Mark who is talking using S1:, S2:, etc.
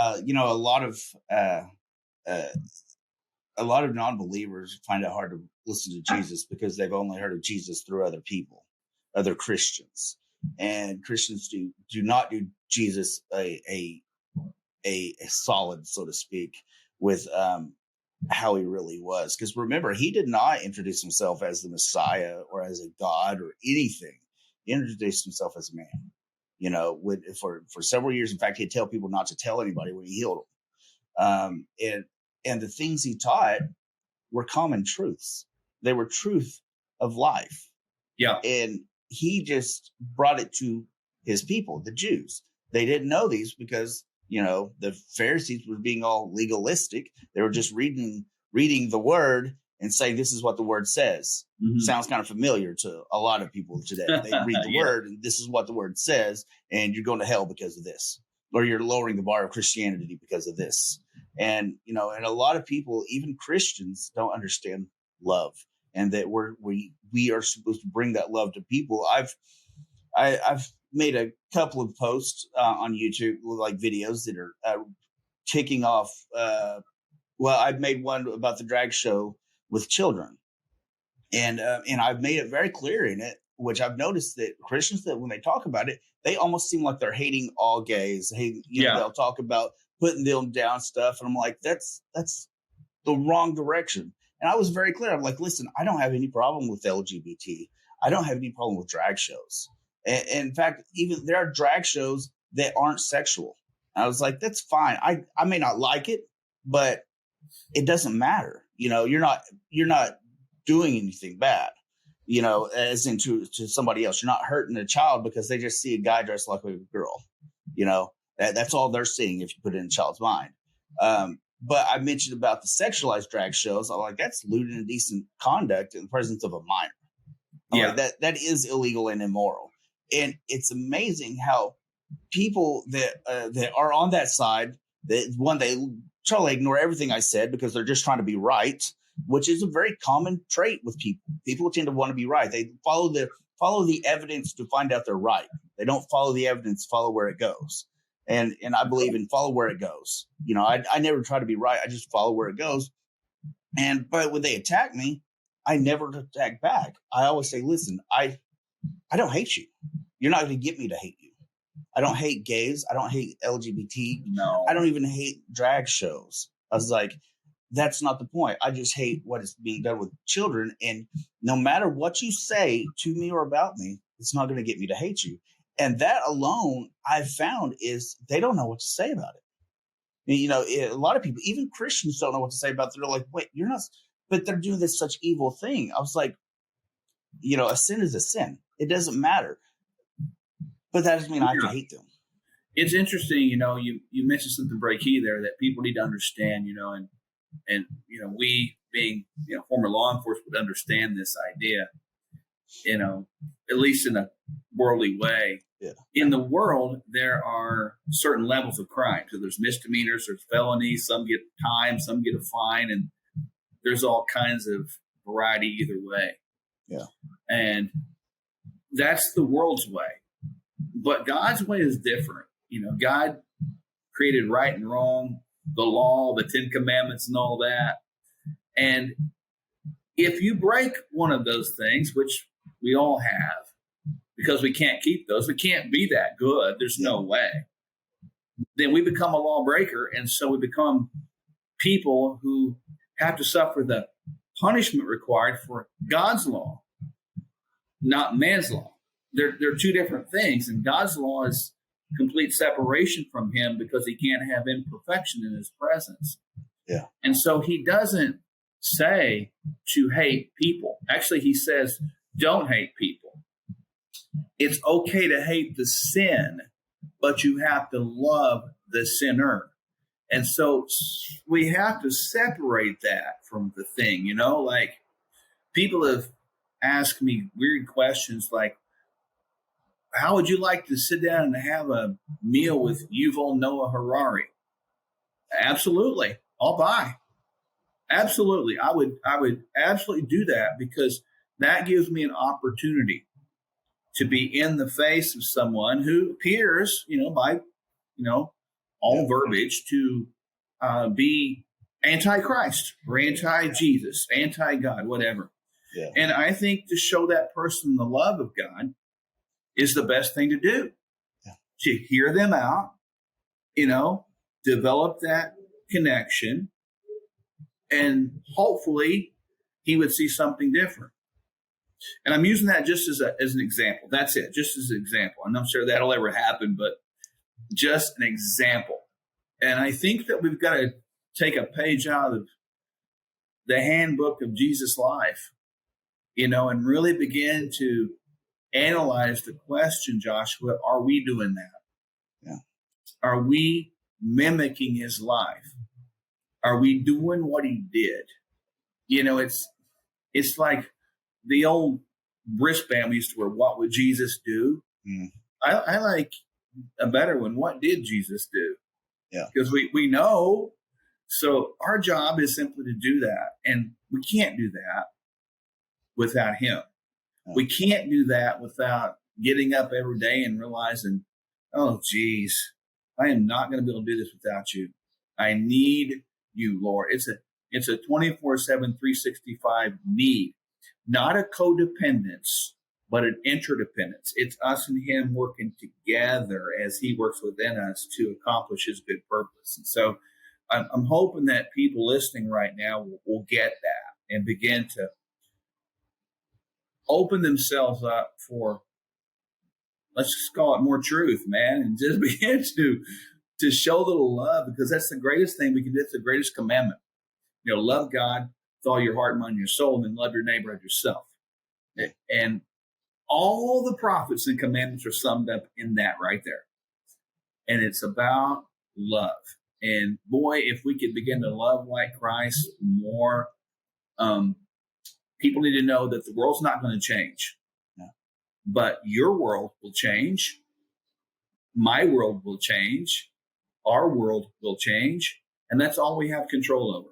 S1: a lot of uh, uh, a lot of non-believers find it hard to listen to Jesus because they've only heard of Jesus through other people, other Christians, and Christians do not do Jesus a solid, so to speak, with how he really was. Because remember, he did not introduce himself as the Messiah or as a God or anything. He introduced himself as a man. For several years, in fact, he'd tell people not to tell anybody when he healed them. And the things he taught were common truths. They were truth of life.
S2: Yeah.
S1: And he just brought it to his people, the Jews. They didn't know these because, the Pharisees were being all legalistic. They were just reading the word and saying, this is what the word says. Mm-hmm. Sounds kind of familiar to a lot of people today. They read the word and this is what the word says, and you're going to hell because of this, or you're lowering the bar of Christianity because of this. And, and a lot of people, even Christians, don't understand love, and that we are supposed to bring that love to people. I've made a couple of posts on YouTube, like videos that are kicking off. I've made one about the drag show with children, and I've made it very clear in it, which I've noticed that Christians, that when they talk about it, they almost seem like they're hating all gays. They'll talk about putting them down stuff, and I'm like, that's the wrong direction. And I was very clear. I'm like, listen, I don't have any problem with LGBT. I don't have any problem with drag shows. And in fact, even there are drag shows that aren't sexual. And I was like, that's fine. I may not like it, but it doesn't matter. You're not doing anything bad, as into to somebody else. You're not hurting a child because they just see a guy dressed like a girl. That's all they're seeing if you put it in a child's mind. But I mentioned about the sexualized drag shows. I'm like, that's lewd and indecent conduct in the presence of a minor. Yeah, like, that is illegal and immoral. And it's amazing how people that are on that side, they try to ignore everything I said because they're just trying to be right, which is a very common trait with people. People tend to want to be right. They follow the evidence to find out they're right. They don't follow the evidence, follow where it goes. And I believe in follow where it goes. I never try to be right. I just follow where it goes. But when they attack me, I never attack back. I always say, listen, I don't hate you. You're not going to get me to hate you. I don't hate gays. I don't hate LGBT.
S2: No.
S1: I don't even hate drag shows. I was like, that's not the point. I just hate what is being done with children. And no matter what you say to me or about me, it's not going to get me to hate you. And that alone, I've found, is they don't know what to say about it. A lot of people, even Christians, don't know what to say about it. They're like, wait, you're not, but they're doing this such evil thing. I was like, a sin is a sin. It doesn't matter. But that doesn't mean I have to hate them.
S2: It's interesting, you mentioned something very key there that people need to understand, and we being, former law enforcement would understand this idea, at least in a worldly way.
S1: Yeah.
S2: In the world, there are certain levels of crime. So there's misdemeanors, there's felonies, some get time, some get a fine, and there's all kinds of variety either way.
S1: Yeah.
S2: And that's the world's way. But God's way is different. God created right and wrong, the law, the 10 Commandments and all that. And if you break one of those things, which we all have, because we can't keep those, we can't be that good, there's no way, then we become a lawbreaker. And so we become people who have to suffer the punishment required for God's law, not man's law. They're two different things. And God's law is complete separation from him because he can't have imperfection in his presence.
S1: Yeah.
S2: And so he doesn't say to hate people. Actually, he says, don't hate people. It's okay to hate the sin, but you have to love the sinner. And so we have to separate that from the thing, like people have asked me weird questions like, how would you like to sit down and have a meal with Yuval Noah Harari? Absolutely. I'll buy. Absolutely. I would absolutely do that because that gives me an opportunity to be in the face of someone who appears, by, all verbiage to be anti-Christ or anti-Jesus, anti-God, whatever.
S1: Yeah.
S2: And I think to show that person the love of God is the best thing to do.
S1: Yeah.
S2: To hear them out, develop that connection, and hopefully he would see something different. And I'm using that just as an example. That's it, just as an example. I'm not sure that'll ever happen, but just an example. And I think that we've got to take a page out of the handbook of Jesus' life, and really begin to analyze the question, Joshua, are we doing that?
S1: Yeah.
S2: Are we mimicking his life? Are we doing what he did? It's like the old wristband we used to wear, what would Jesus do?
S1: Mm.
S2: I like a better one. What did Jesus do?
S1: Yeah.
S2: Because we know. So our job is simply to do that. And we can't do that without him.
S1: Yeah.
S2: We can't do that without getting up every day and realizing, oh, geez, I am not going to be able to do this without you. I need you, Lord. It's a 24/7, 365 need, not a codependence, but an interdependence. It's us and him working together as he works within us to accomplish his good purpose. And so I'm hoping that people listening right now will get that and begin to open themselves up for, let's just call it more truth, man, and just begin to show a little love, because that's the greatest thing we can do. It's the greatest commandment. Love God with all your heart, mind, and your soul, and then love your neighbor as yourself. And all the prophets and commandments are summed up in that right there. And it's about love. And boy, if we could begin to love like Christ more, people need to know that the world's not going to change.
S1: No.
S2: But your world will change. My world will change. Our world will change. And that's all we have control over.